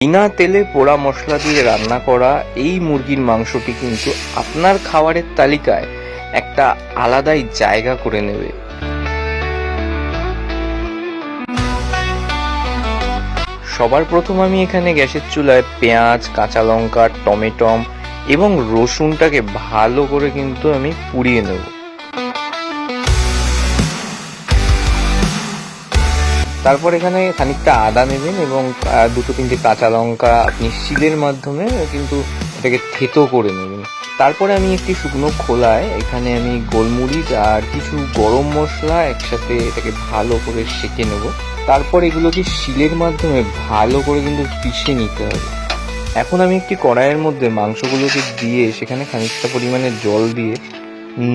বিনা তেলে পোড়া মশলা দিয়ে রান্না করা এই মুরগির মাংসটি কিন্তু আপনার খাবারের তালিকায় একটা আলাদাই জায়গা করে নেবে। সবার প্রথম আমি এখানে গ্যাসের চুলায় পেঁয়াজ, কাঁচা লঙ্কা, টমেটো এবং রসুনটাকে ভালো করে কিন্তু আমি পুড়িয়ে নেব। তারপর এখানে খানিকটা আদা নেবেন এবং দুটো তিনটে কাঁচা লঙ্কা আপনি শিলের মাধ্যমে কিন্তু এটাকে থেতো করে নেবেন। তারপরে আমি একটি শুকনো খোলায় এখানে আমি গোলমরিচ আর কিছু গরম মশলা একসাথে এটাকে ভালো করে সেঁকে নেব। তারপর এগুলোকে শিলের মাধ্যমে ভালো করে কিন্তু পিষে নিতে হবে। এখন আমি একটি কড়াইয়ের মধ্যে মাংসগুলোকে দিয়ে সেখানে খানিকটা পরিমাণে জল দিয়ে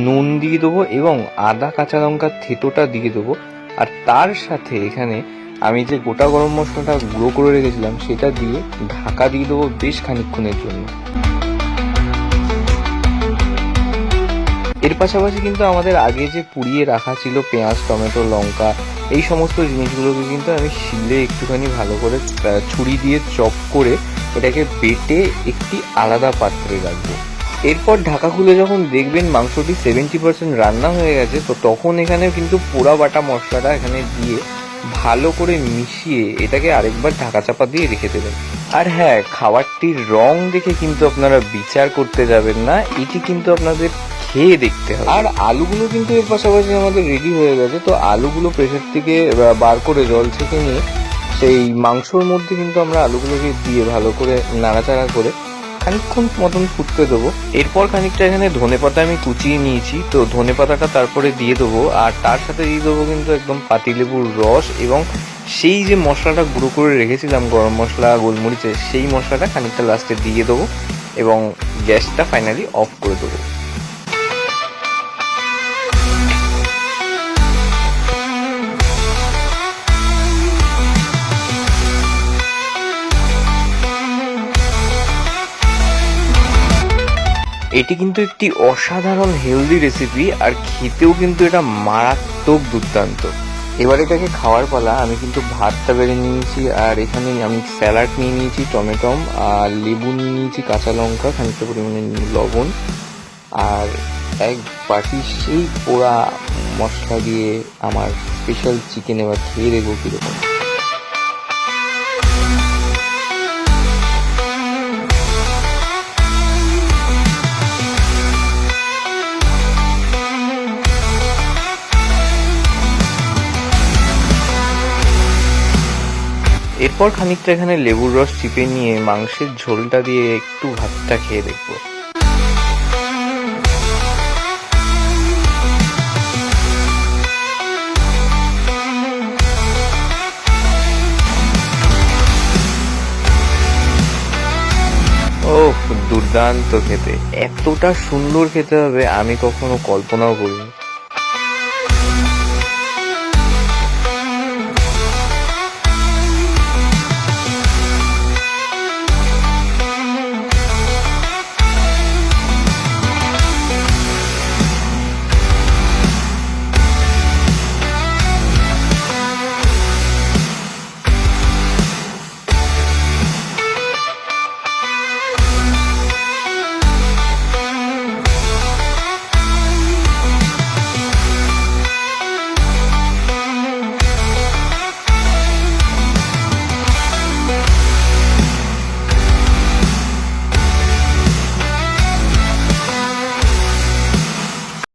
নুন দিয়ে দেবো এবং আদা কাঁচা লঙ্কার থেতোটা দিয়ে দেবো। আর তার সাথে এখানে আমি যে গোটা গরম মশলাটা গুঁড়ো করে রেখেছিলাম সেটা দিয়ে ঢাকা দিয়ে দেবো বেশ খানিকক্ষণের জন্য। এর পাশাপাশি কিন্তু আমাদের আগে যে পুড়িয়ে রাখা ছিল পেঁয়াজ, টমেটো, লঙ্কা এই সমস্ত জিনিসগুলোকে কিন্তু আমি শিলে একটুখানি ভালো করে ছুরি দিয়ে চপ করে এটাকে বেটে একটি আলাদা পাত্রে রাখবো। এরপর ঢাকা খুলে যখন দেখবেন মাংসটি 70% রান্না হয়ে গেছে, তো তখন এখানে কিন্তু পোড়া বাটা মশলাটা এখানে দিয়ে ভালো করে মিশিয়ে এটাকে আরেকবার ঢাকা চাপা দিয়ে রেখে দেবেন। আর হ্যাঁ, খাবারটির রং দেখে কিন্তু আপনারা বিচার করতে যাবেন না, এটি কিন্তু আপনাদের খেয়ে দেখতে হবে। আর আলুগুলো কিন্তু এর পাশাপাশি আমাদের রেডি হয়ে গেছে। তো আলুগুলো প্রেসার থেকে বার করে জল ছেঁকে নিয়ে সেই মাংসর মধ্যে কিন্তু আমরা আলুগুলোকে দিয়ে ভালো করে নাড়াচাড়া করে খানিকক্ষণ মতন ফুটতে দেবো। এরপর খানিকটা এখানে ধনেপাতা আমি কুচিয়ে নিয়েছি, তো ধনেপাতাটা তারপরে দিয়ে দেবো। আর তার সাথে দিয়ে দেবো কিন্তু একদম পাতিলেবুর রস এবং সেই যে মশলাটা গুঁড়ো করে রেখেছিলাম গরম মশলা গোলমরিচের, সেই মশলাটা খানিকটা লাস্টে দিয়ে দেবো এবং গ্যাসটা ফাইনালি অফ করে দেবো। এটি কিন্তু একটি অসাধারণ হেলদি রেসিপি আর খেতেও কিন্তু এটা মারাত্মক দুর্দান্ত। এবার এটাকে খাওয়ার পালা। আমি কিন্তু ভাতটা বেড়ে নিয়েছি আর এখানে আমি স্যালাড নিয়ে নিয়েছি, টমেটো আর লেবু নিয়ে নিয়েছি, কাঁচা লঙ্কা, খানিকটা পরিমাণে লবণ আর এক বাটি সেই পোড়া মশলা দিয়ে আমার স্পেশাল চিকেন। এবার খেয়ে দেখবো কীরকম। এরপর খানিকটা এখানে লেবুর রস চিপে নিয়ে মাংসের ঝোলটা দিয়ে একটু ভাতটা খেয়ে দেখব। ওহ, দুর্দান্ত খেতে! এতটা সুন্দর খেতে হবে আমি কখনো কল্পনাও করিনি।